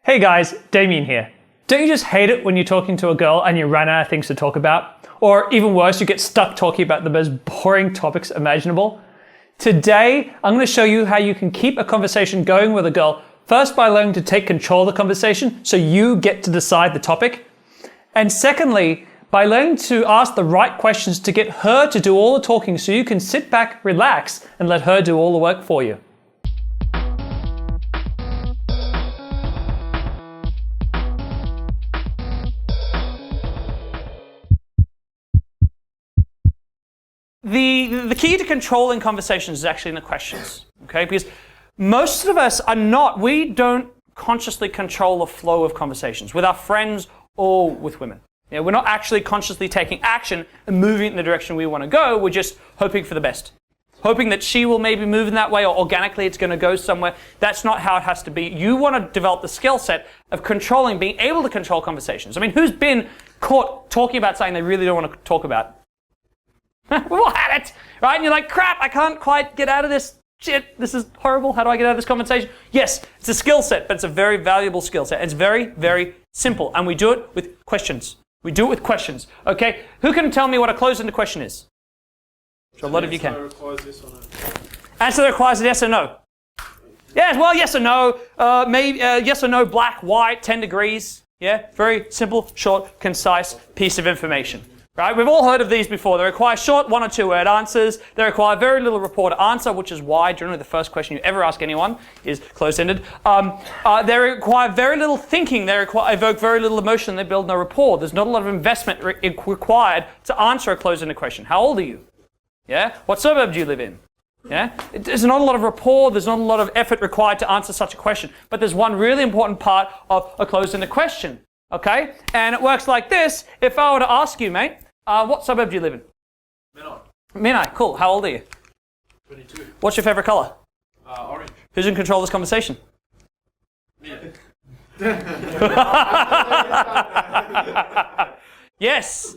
Hey guys, Damien here. Don't you just hate it when you're talking to a girl and you run out of things to talk about? Or even worse, you get stuck talking about the most boring topics imaginable? Today, I'm going to show you how you can keep a conversation going with a girl, first by learning to take control of the conversation so you get to decide the topic. And secondly, by learning to ask the right questions to get her to do all the talking so you can sit back, relax, and let her do all the work for you. The key to controlling conversations is actually in the questions, okay? Because most of us we don't consciously control the flow of conversations with our friends or with women. You know, we're not actually consciously taking action and moving in the direction we want to go. We're just hoping for the best. Hoping that she will maybe move in that way or organically it's going to go somewhere. That's not how it has to be. You want to develop the skill set of controlling, being able to control conversations. I mean, who's been caught talking about something they really don't want to talk about? We've all had it, right? And you're like, crap, I can't quite get out of this. Shit, this is horrible. How do I get out of this conversation? Yes, it's a skill set, but it's a very valuable skill set. It's very, very simple. And we do it with questions. We do it with questions, okay? Who can tell me what a closed-ended question is? So a lot of you can. Answer that requires a yes or no. Yes, well, yes or no. Maybe yes or no, black, white, 10 degrees. Yeah, very simple, short, concise piece of information. Right? We've all heard of these before. They require short 1 or 2 word answers. They require very little rapport to answer, which is why generally the first question you ever ask anyone is closed-ended. They require very little thinking. They evoke very little emotion. They build no rapport. There's not a lot of investment required to answer a closed-ended question. How old are you? Yeah? What suburb do you live in? Yeah? There's not a lot of rapport. There's not a lot of effort required to answer such a question. But there's one really important part of a closed-ended question. Okay? And it works like this. If I were to ask you, mate, what suburb do you live in? Menai. Menai, cool. How old are you? 22. What's your favorite color? Orange. Who's in control of this conversation? Me. Yes.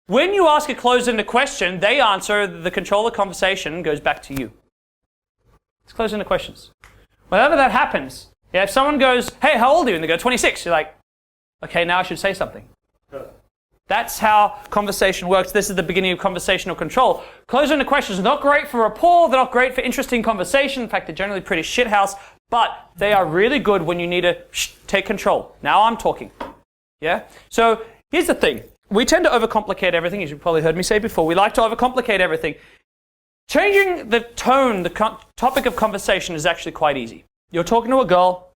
When you ask a closed-ended question, they answer, the control of the conversation goes back to you. It's closed-ended questions. Whenever that happens, yeah, if someone goes, hey, how old are you? And they go, 26. You're like, okay, now I should say something. That's how conversation works. This is the beginning of conversational control. Closed-ended questions are not great for rapport. They're not great for interesting conversation. In fact, they're generally pretty shithouse. But they are really good when you need to take control. Now I'm talking. Yeah? So here's the thing. We tend to overcomplicate everything, as you've probably heard me say before. We like to overcomplicate everything. Changing the tone, the topic of conversation is actually quite easy. You're talking to a girl.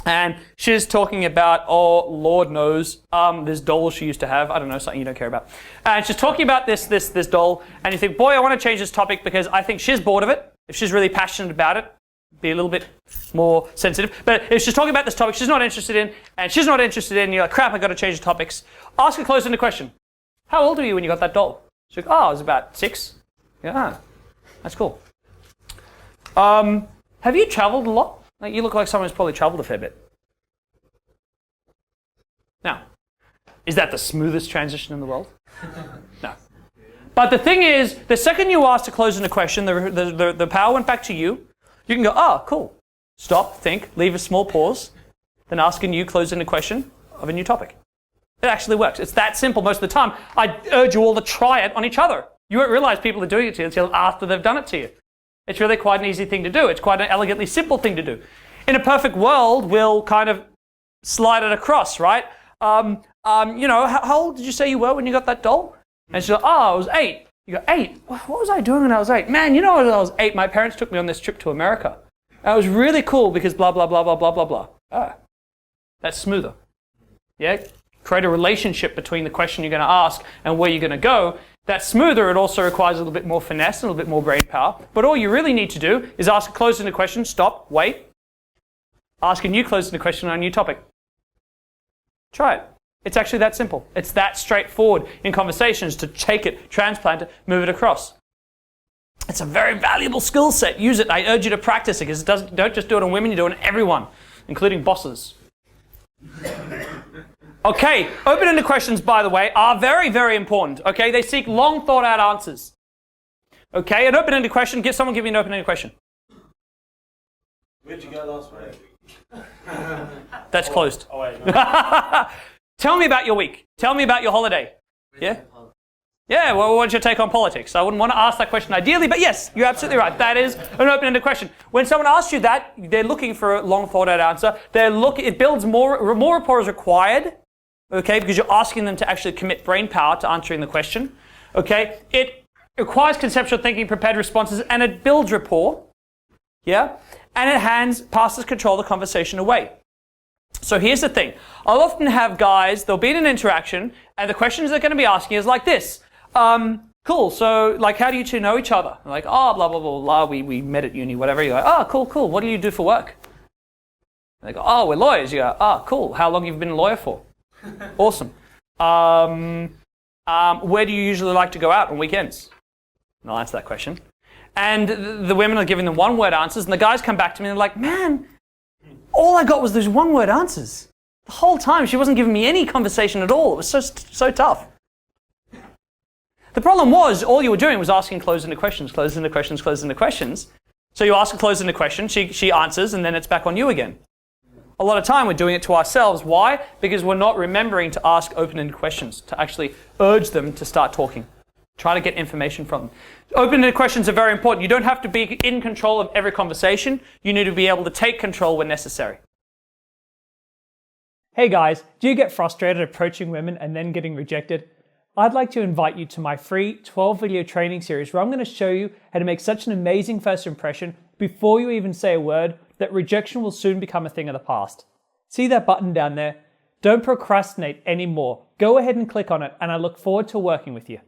And she's talking about, oh, Lord knows, this doll she used to have. I don't know, something you don't care about. And she's talking about this doll. And you think, boy, I want to change this topic because I think she's bored of it. If she's really passionate about it, be a little bit more sensitive. But if she's talking about this topic she's not interested in, and she's not interested in, you're like, crap, I've got to change the topics. Ask a closed-ended question. How old were you when you got that doll? She's like, oh, I was about 6. Yeah, that's cool. Have you traveled a lot? Like, you look like someone who's probably traveled a fair bit. Now, is that the smoothest transition in the world? No. But the thing is, the second you asked a closed-ended question, the power went back to you. You can go, oh, cool. Stop, think, leave a small pause, then ask a new closed-ended question of a new topic. It actually works. It's that simple most of the time. I urge you all to try it on each other. You won't realize people are doing it to you until after they've done it to you. It's really quite an easy thing to do. It's quite an elegantly simple thing to do. In a perfect world, we'll kind of slide it across, right? You know, how old did you say you were when you got that doll? And she's like, oh, I was 8. You go, 8? What was I doing when I was 8? Man, you know, when I was 8, my parents took me on this trip to America. And it was really cool because blah, blah, blah, blah, blah, blah, blah. Ah, that's smoother. Yeah? Create a relationship between the question you're going to ask and where you're going to go. That's smoother. It also requires a little bit more finesse and a little bit more brain power. But all you really need to do is ask a closed-ended question, stop, wait. Ask a new closed-ended question on a new topic. Try it. It's actually that simple. It's that straightforward in conversations to take it, transplant it, move it across. It's a very valuable skill set. Use it. I urge you to practice it because don't just do it on women, you do it on everyone, including bosses. Okay, open-ended questions, by the way, are very, very important. Okay, they seek long thought-out answers. Okay, an open-ended question. Someone give me an open-ended question. Where'd you go last week? That's closed. Oh, wait. No. Tell me about your week. Tell me about your holiday. Yeah? Yeah, well, what's your take on politics? I wouldn't want to ask that question ideally, but yes, you're absolutely right. That is an open-ended question. When someone asks you that, they're looking for a long thought-out answer. It builds more rapport is required, okay, because you're asking them to actually commit brain power to answering the question, okay? It requires conceptual thinking, prepared responses, and it builds rapport, yeah? And it passes control of the conversation away. So here's the thing. I'll often have guys, they'll be in an interaction, and the questions they're going to be asking is like this. Cool, so like how do you two know each other? I'm like, oh, blah, blah, blah, blah, we met at uni, whatever. You're like, oh, cool, what do you do for work? They go, oh, we're lawyers. You go, oh, cool, how long have you been a lawyer for? Awesome. Where do you usually like to go out on weekends? And I'll answer that question. And the women are giving them one-word answers, and the guys come back to me and they're like, man, all I got was those one-word answers. The whole time, she wasn't giving me any conversation at all. It was so tough. The problem was, all you were doing was asking closed-ended questions. So you ask a closed-ended question, she answers, and then it's back on you again. A lot of time we're doing it to ourselves. Why? Because we're not remembering to ask open-ended questions, to actually urge them to start talking. Try to get information from them. Open-ended questions are very important. You don't have to be in control of every conversation. You need to be able to take control when necessary. Hey guys, do you get frustrated approaching women and then getting rejected? I'd like to invite you to my free 12-video training series where I'm going to show you how to make such an amazing first impression before you even say a word that rejection will soon become a thing of the past. See that button down there? Don't procrastinate anymore. Go ahead and click on it, and I look forward to working with you.